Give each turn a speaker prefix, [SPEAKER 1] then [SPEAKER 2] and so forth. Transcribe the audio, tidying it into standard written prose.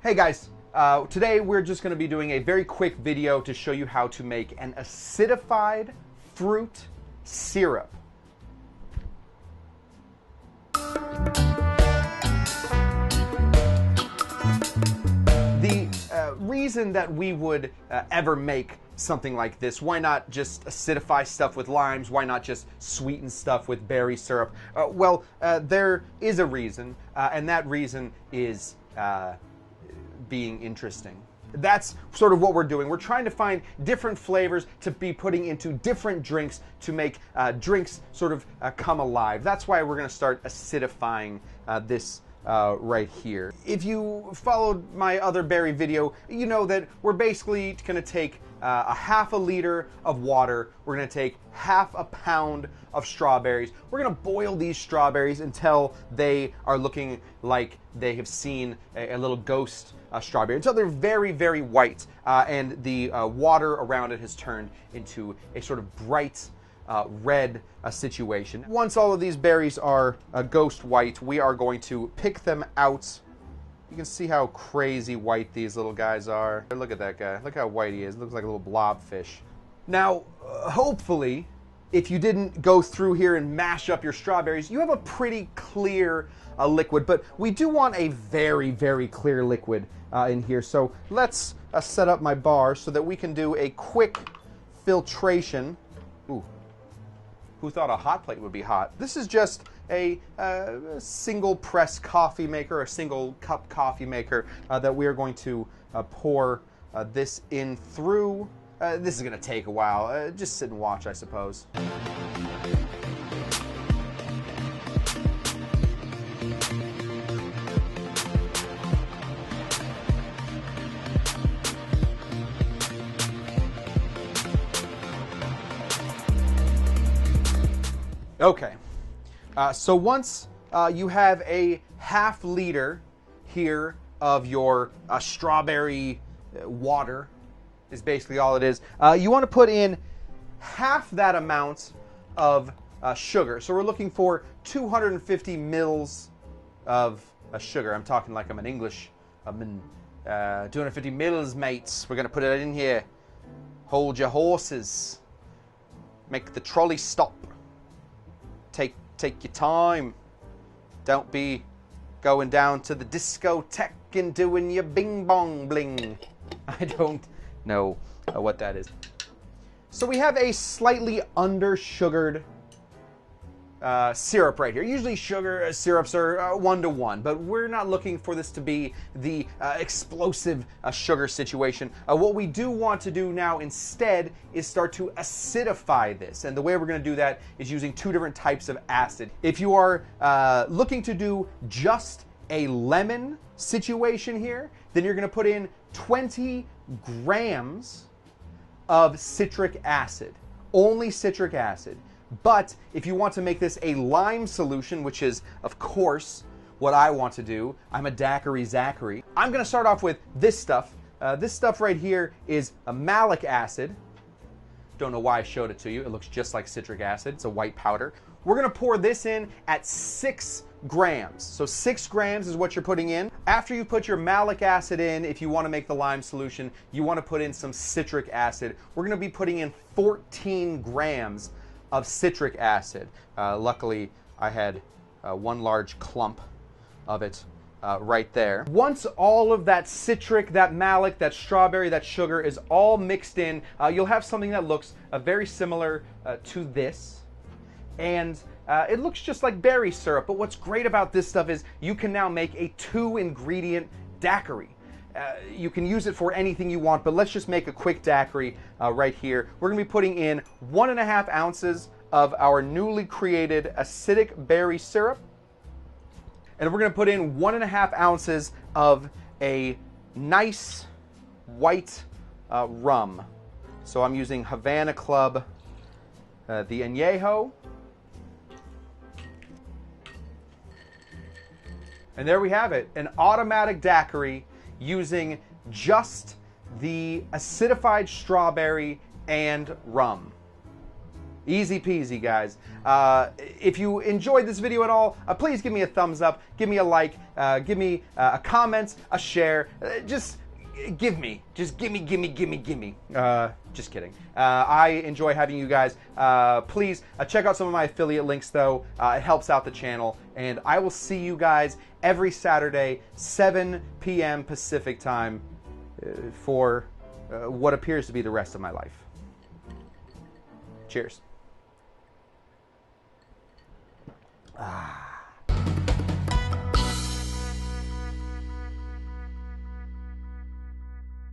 [SPEAKER 1] Hey guys, today we're just going to be doing a very quick video to show you how to make an acidified fruit syrup. The reason that we would ever make something like this, why not just acidify stuff with limes, why not just sweeten stuff with berry syrup? There is a reason, and that reason is being interesting. That's sort of what we're doing. We're trying to find different flavors to be putting into different drinks to make drinks sort of come alive. That's why we're going to start acidifying this right here. If you followed my other berry video, you know that we're basically going to take a half a liter of water. We're going to take half a pound of strawberries. We're going to boil these strawberries until they are looking like they have seen a little ghost strawberry, until they're very, very white and the water around it has turned into a sort of bright red situation. Once all of these berries are ghost white, we are going to pick them out. You can see how crazy white these little guys are. Look at that guy. Look how white he is. Looks like a little blobfish. Now, hopefully, if you didn't go through here and mash up your strawberries, you have a pretty clear liquid, but we do want a very, very clear liquid in here. So let's set up my bar so that we can do a quick filtration. Ooh. Who thought a hot plate would be hot? This is just a single press coffee maker, a single cup coffee maker that we are going to pour this in through. This is going to take a while. Just sit and watch, I suppose. Okay, so once you have a half liter here of your strawberry water, is basically all it is, you want to put in half that amount of sugar. So we're looking for 250 mils of sugar. I'm talking like I'm an English. 250 mils, mates. We're going to put it in here. Hold your horses. Make the trolley stop. Take your time. Don't be going down to the discotheque and doing your bing bong bling. I don't know what that is. So we have a slightly under-sugared syrup right here. Usually sugar syrups are 1-to-1, but we're not looking for this to be the explosive sugar situation. What we do want to do now instead is start to acidify this, and the way we're going to do that is using two different types of acid. If you are looking to do just a lemon situation here, then you're going to put in 20 grams of citric acid, only citric acid. But if you want to make this a lime solution, which is, of course, what I want to do, I'm a Daiquiri ZACHARY. I'm going to start off with this stuff. This stuff right here is a malic acid. Don't know why I showed it to you. It looks just like citric acid. It's a white powder. We're going to pour this in at 6 grams. So 6 grams is what you're putting in. After you put your malic acid in, if you want to make the lime solution, you want to put in some citric acid. We're going to be putting in 14 grams of citric acid. Luckily, I had one large clump of it right there. Once all of that citric, that malic, that strawberry, that sugar is all mixed in, you'll have something that looks very similar to this. And it looks just like berry syrup, but what's great about this stuff is you can now make a 2-ingredient daiquiri. You can use it for anything you want, but let's just make a quick daiquiri right here. We're going to be putting in 1.5 ounces of our newly created acidic berry syrup. And we're going to put in 1.5 ounces of a nice white rum. So I'm using Havana Club, the Añejo. And there we have it, an automatic daiquiri using just the acidified strawberry and rum. Easy peasy, guys. If you enjoyed this video at all, please give me a thumbs up, give me a like, give me a comment, a share. Just gimme. Just gimme. Just kidding. I enjoy having you guys. Please check out some of my affiliate links, though. It helps out the channel. And I will see you guys every Saturday, 7 p.m. Pacific time, for what appears to be the rest of my life. Cheers. Ah.